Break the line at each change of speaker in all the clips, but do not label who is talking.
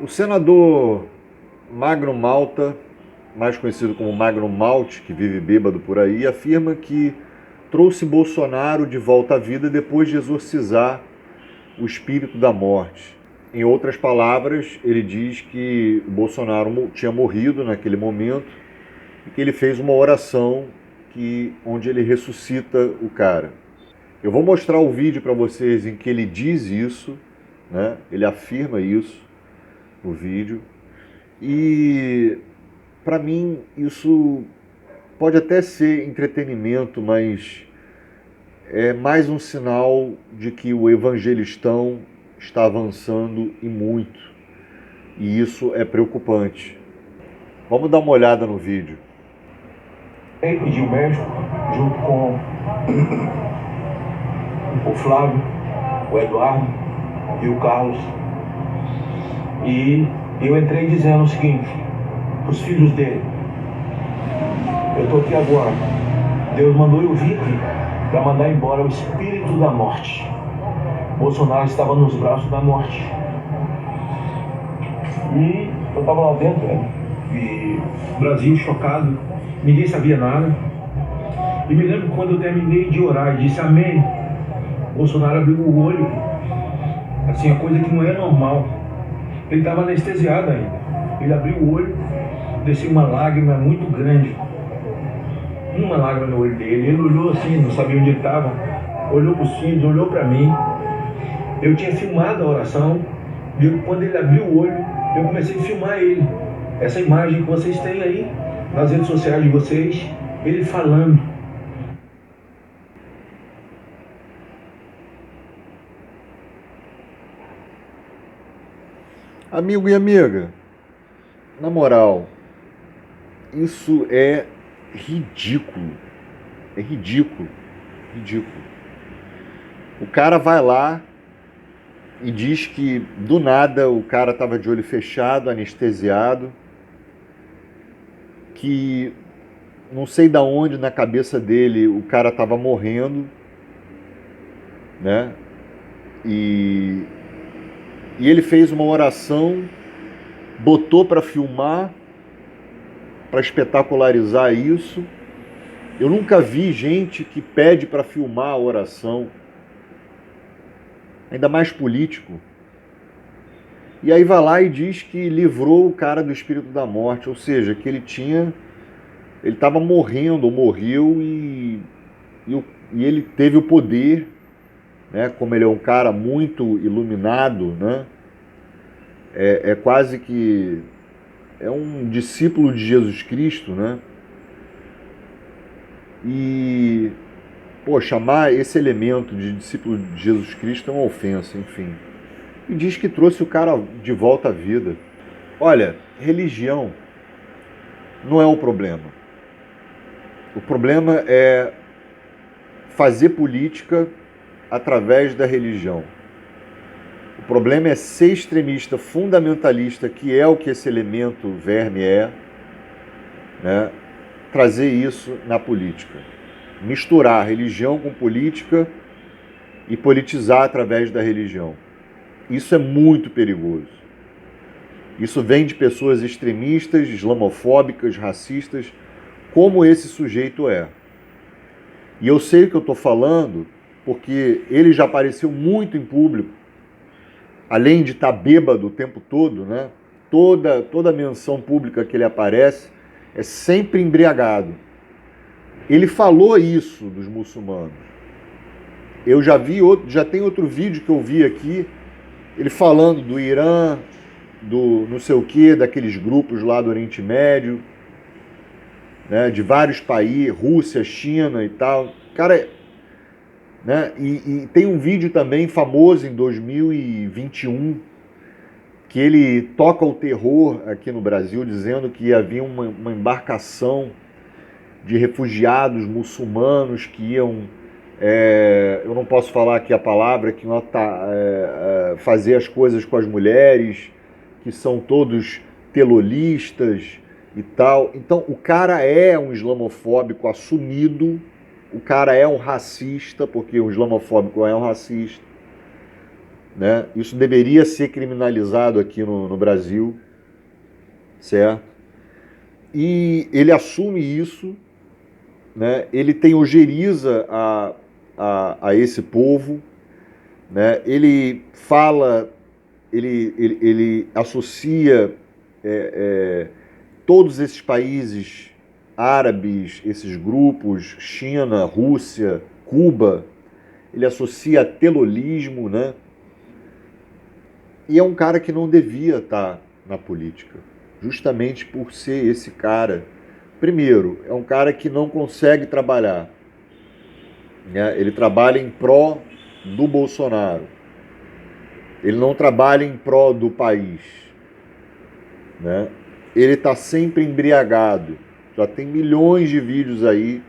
O senador Magno Malta, mais conhecido como Magno Malte, que vive bêbado por aí, afirma que trouxe Bolsonaro de volta à vida depois de exorcizar o espírito da morte. Em outras palavras, ele diz que o Bolsonaro tinha morrido naquele momento e que ele fez uma oração onde ele ressuscita o cara. Eu vou mostrar o vídeo para vocês em que ele diz isso, né? Ele afirma isso no vídeo. E para mim isso pode até ser entretenimento, mas é mais um sinal de que o evangelistão está avançando e muito. E isso é preocupante. Vamos dar uma olhada no vídeo.
Pedi o médico junto com o Flávio, o Eduardo e o Carlos. E eu entrei dizendo o seguinte para os filhos dele: eu estou aqui agora. Deus mandou eu vir aqui para mandar embora o espírito da morte. Bolsonaro estava nos braços da morte. E eu estava lá dentro, e o Brasil chocado, ninguém sabia nada. E me lembro quando eu terminei de orar e disse amém, Bolsonaro abriu o olho, assim, a coisa que não é normal. Ele estava anestesiado ainda. Ele abriu o olho, desceu uma lágrima muito grande. Uma lágrima no olho dele. Ele olhou assim, não sabia onde ele estava. Olhou para os filhos, olhou para mim. Eu tinha filmado a oração. E quando ele abriu o olho, eu comecei a filmar ele. Essa imagem que vocês têm aí nas redes sociais de vocês, ele falando.
Amigo e amiga, na moral, isso é ridículo. É ridículo. Ridículo. O cara vai lá e diz que do nada o cara estava de olho fechado, anestesiado, que não sei da onde na cabeça dele o cara estava morrendo, né? E ele fez uma oração, botou para filmar, para espetacularizar isso. Eu nunca vi gente que pede para filmar a oração, ainda mais político. E aí vai lá e diz que livrou o cara do espírito da morte, ou seja, que ele estava morrendo ou morreu e ele teve o poder, né? Como ele é um cara muito iluminado, né? É quase que é um discípulo de Jesus Cristo, né? E chamar esse elemento de discípulo de Jesus Cristo é uma ofensa, enfim. E diz que trouxe o cara de volta à vida. Olha, religião não é o problema. O problema é fazer política através da religião. O problema é ser extremista, fundamentalista, que é o que esse elemento verme é, né? Trazer isso na política. Misturar religião com política e politizar através da religião. Isso é muito perigoso. Isso vem de pessoas extremistas, islamofóbicas, racistas, como esse sujeito é. E eu sei o que eu estou falando porque ele já apareceu muito em público, além de estar bêbado o tempo todo, né? Toda menção pública que ele aparece é sempre embriagado. Ele falou isso dos muçulmanos. Eu já tem outro vídeo que eu vi aqui, ele falando do Irã, do não sei o que, daqueles grupos lá do Oriente Médio, né, de vários países, Rússia, China e tal. Cara, né, e tem um vídeo também famoso em 2021, que ele toca o terror aqui no Brasil, dizendo que havia uma embarcação de refugiados muçulmanos que iam, eu não posso falar aqui a palavra, que iam fazer as coisas com as mulheres, que são todos telolistas e tal. Então o cara é um islamofóbico assumido, o cara é um racista, porque o islamofóbico é um racista. né? Isso deveria ser criminalizado aqui no Brasil, certo? E ele assume isso, né? Ele tem ojeriza a esse povo, né? Ele fala, ele associa todos esses países árabes, esses grupos, China, Rússia, Cuba, ele associa a telolismo, né? E é um cara que não devia estar na política, justamente por ser esse cara. Primeiro, é um cara que não consegue trabalhar, né? Ele trabalha em pró do Bolsonaro. Ele não trabalha em pró do país, né? Ele está sempre embriagado. Já tem milhões de vídeos aí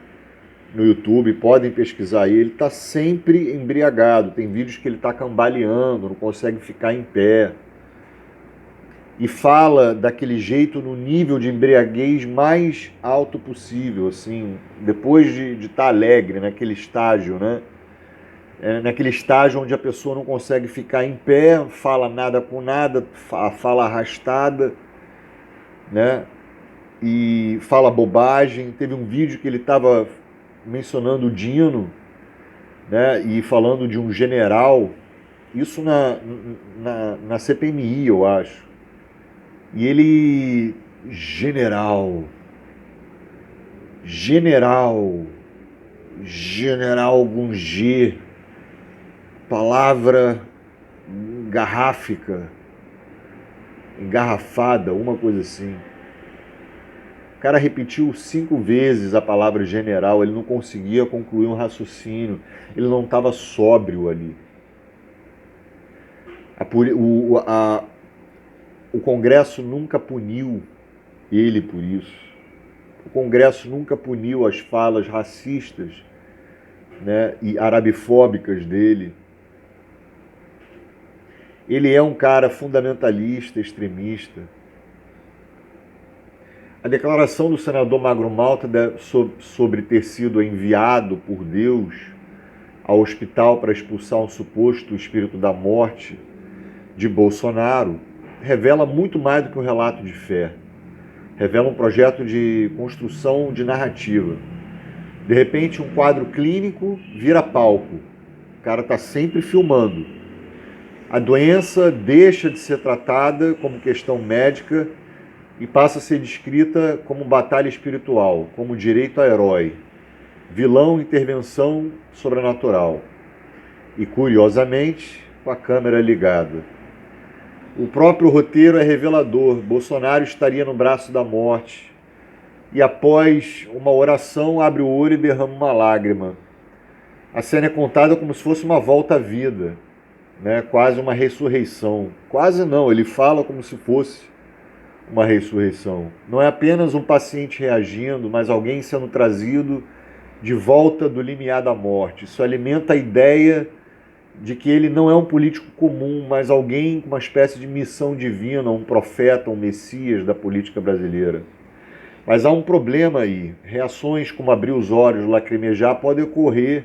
no YouTube, podem pesquisar aí. Ele está sempre embriagado. Tem vídeos que ele está cambaleando, não consegue ficar em pé. E fala daquele jeito no nível de embriaguez mais alto possível, assim, depois de estar alegre, naquele estágio, né? Naquele estágio onde a pessoa não consegue ficar em pé, fala nada com nada, fala arrastada, né? E fala bobagem. Teve um vídeo que ele estava mencionando o Dino, né? E falando de um general, isso na CPMI, eu acho. E ele, general, com G, palavra garráfica, engarrafada, uma coisa assim. O cara repetiu 5 vezes a palavra general, ele não conseguia concluir um raciocínio, ele não estava sóbrio ali. O Congresso nunca puniu ele por isso. O Congresso nunca puniu as falas racistas, né, e arabifóbicas dele. Ele é um cara fundamentalista, extremista. A declaração do senador Magro Malta sobre ter sido enviado por Deus ao hospital para expulsar um suposto espírito da morte de Bolsonaro revela muito mais do que um relato de fé. Revela um projeto de construção de narrativa. De repente, um quadro clínico vira palco. O cara está sempre filmando. A doença deixa de ser tratada como questão médica e passa a ser descrita como batalha espiritual, como direito a herói, vilão, intervenção sobrenatural. E, curiosamente, com a câmera ligada. O próprio roteiro é revelador. Bolsonaro estaria no braço da morte e, após uma oração, abre o olho e derrama uma lágrima. A cena é contada como se fosse uma volta à vida, né? Quase uma ressurreição. Quase não, ele fala como se fosse uma ressurreição. Não é apenas um paciente reagindo, mas alguém sendo trazido de volta do limiar da morte. Isso alimenta a ideia de que ele não é um político comum, mas alguém com uma espécie de missão divina, um profeta, um messias da política brasileira. Mas há um problema aí. Reações como abrir os olhos, lacrimejar, podem ocorrer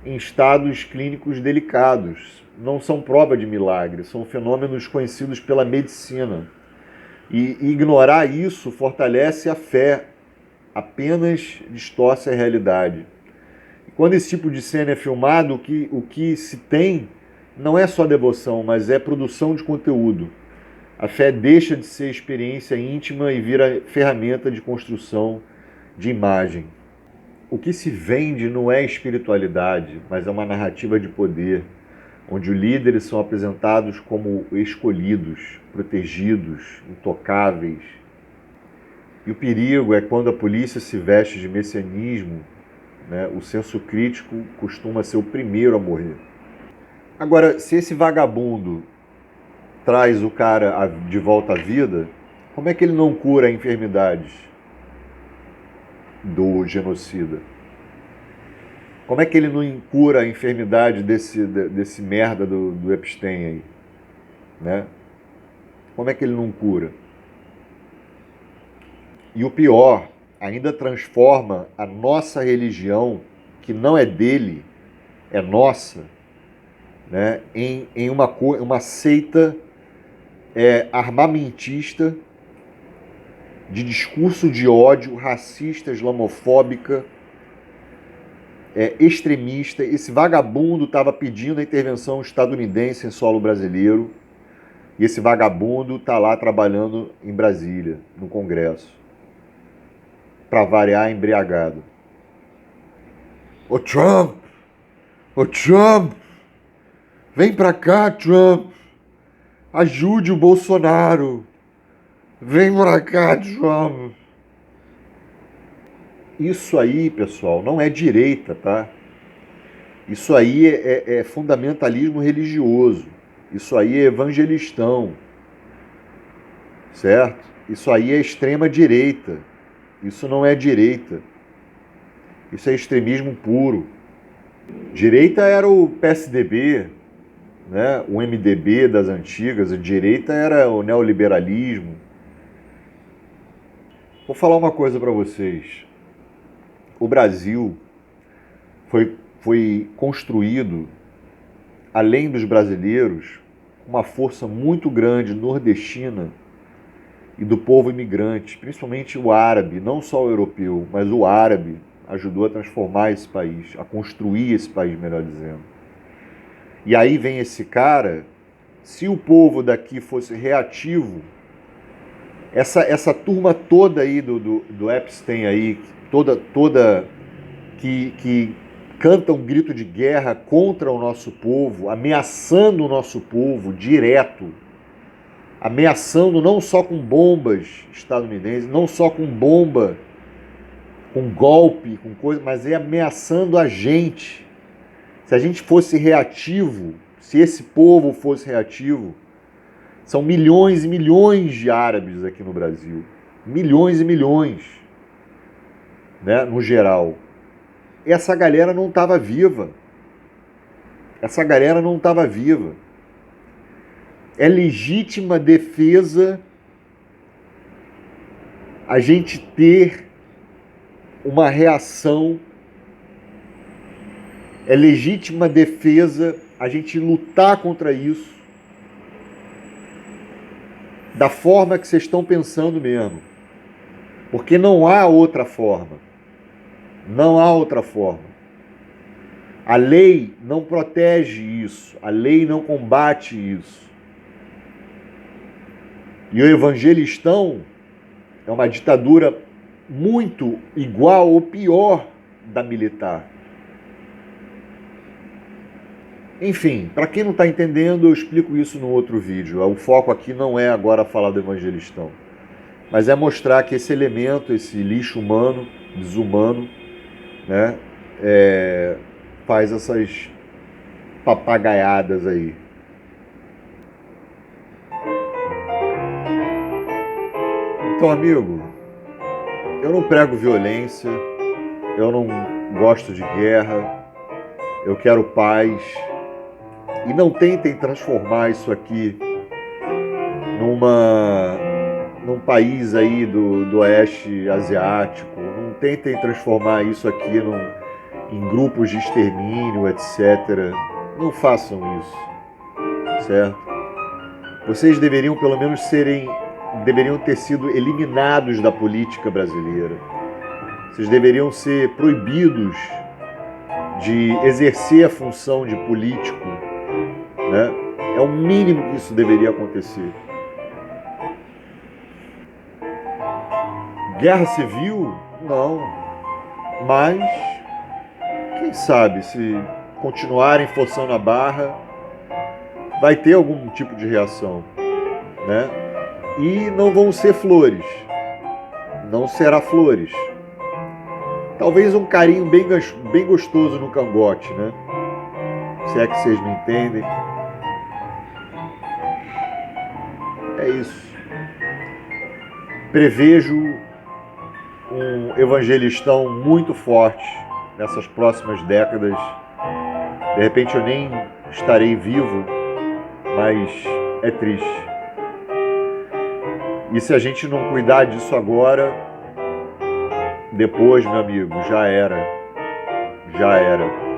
em estados clínicos delicados. Não são prova de milagre, são fenômenos conhecidos pela medicina. E ignorar isso fortalece a fé, apenas distorce a realidade. E quando esse tipo de cena é filmado, o que se tem não é só devoção, mas é produção de conteúdo. A fé deixa de ser experiência íntima e vira ferramenta de construção de imagem. O que se vende não é espiritualidade, mas é uma narrativa de poder, onde os líderes são apresentados como escolhidos, protegidos, intocáveis. E o perigo é quando a polícia se veste de messianismo, né? O senso crítico costuma ser o primeiro a morrer. Agora, se esse vagabundo traz o cara de volta à vida, como é que ele não cura a enfermidade do genocida? Como é que ele não cura a enfermidade desse merda do Epstein aí? Né? Como é que ele não cura? E o pior, ainda transforma a nossa religião, que não é dele, é nossa, né, em uma seita armamentista, de discurso de ódio, racista, islamofóbica, extremista. Esse vagabundo estava pedindo a intervenção estadunidense em solo brasileiro, e esse vagabundo está lá trabalhando em Brasília, no Congresso, para variar, embriagado. Ô Trump, vem pra cá, Trump, ajude o Bolsonaro, vem pra cá, Trump. Isso aí, pessoal, não é direita, tá? Isso aí é fundamentalismo religioso, isso aí é evangelistão, certo? Isso aí é extrema direita, isso não é direita, isso é extremismo puro. Direita era o PSDB, né? O MDB das antigas, a direita era o neoliberalismo. Vou falar uma coisa para vocês. O Brasil foi construído, além dos brasileiros, uma força muito grande nordestina e do povo imigrante, principalmente o árabe, não só o europeu, mas o árabe ajudou a transformar esse país, a construir esse país, melhor dizendo. E aí vem esse cara, se o povo daqui fosse reativo, essa turma toda aí do Epstein aí, toda que canta um grito de guerra contra o nosso povo, ameaçando o nosso povo direto, ameaçando não só com bombas estadunidenses, não só com bomba, com golpe, com coisa, mas ameaçando a gente. Se a gente fosse reativo, se esse povo fosse reativo, são milhões e milhões de árabes aqui no Brasil. Milhões e milhões, né, no geral. Essa galera não estava viva. Essa galera não estava viva. É legítima defesa a gente ter uma reação, é legítima defesa a gente lutar contra isso da forma que vocês estão pensando mesmo. Porque não há outra forma. Não há outra forma. A lei não protege isso. A lei não combate isso. E o evangelistão é uma ditadura muito igual ou pior da militar. Enfim, para quem não está entendendo, eu explico isso no outro vídeo. O foco aqui não é agora falar do evangelistão, mas é mostrar que esse elemento, esse lixo humano, desumano, né, faz essas papagaiadas aí. Então, amigo, eu não prego violência, eu não gosto de guerra, eu quero paz. E não tentem transformar isso aqui num país aí do oeste asiático. Não tentem transformar isso aqui em grupos de extermínio, etc. Não façam isso, certo? Vocês deveriam pelo menos deveriam ter sido eliminados da política brasileira. Vocês deveriam ser proibidos de exercer a função de político, né? É o mínimo que isso deveria acontecer. Guerra civil? Não. Mas, quem sabe, se continuarem forçando a barra, vai ter algum tipo de reação, né? E não vão ser flores. Não será flores. Talvez um carinho bem gostoso no cangote, né? Se é que vocês me entendem. É isso. Prevejo um evangelistão muito forte nessas próximas décadas. De repente eu nem estarei vivo, mas é triste. E se a gente não cuidar disso agora, depois, meu amigo, já era. Já era.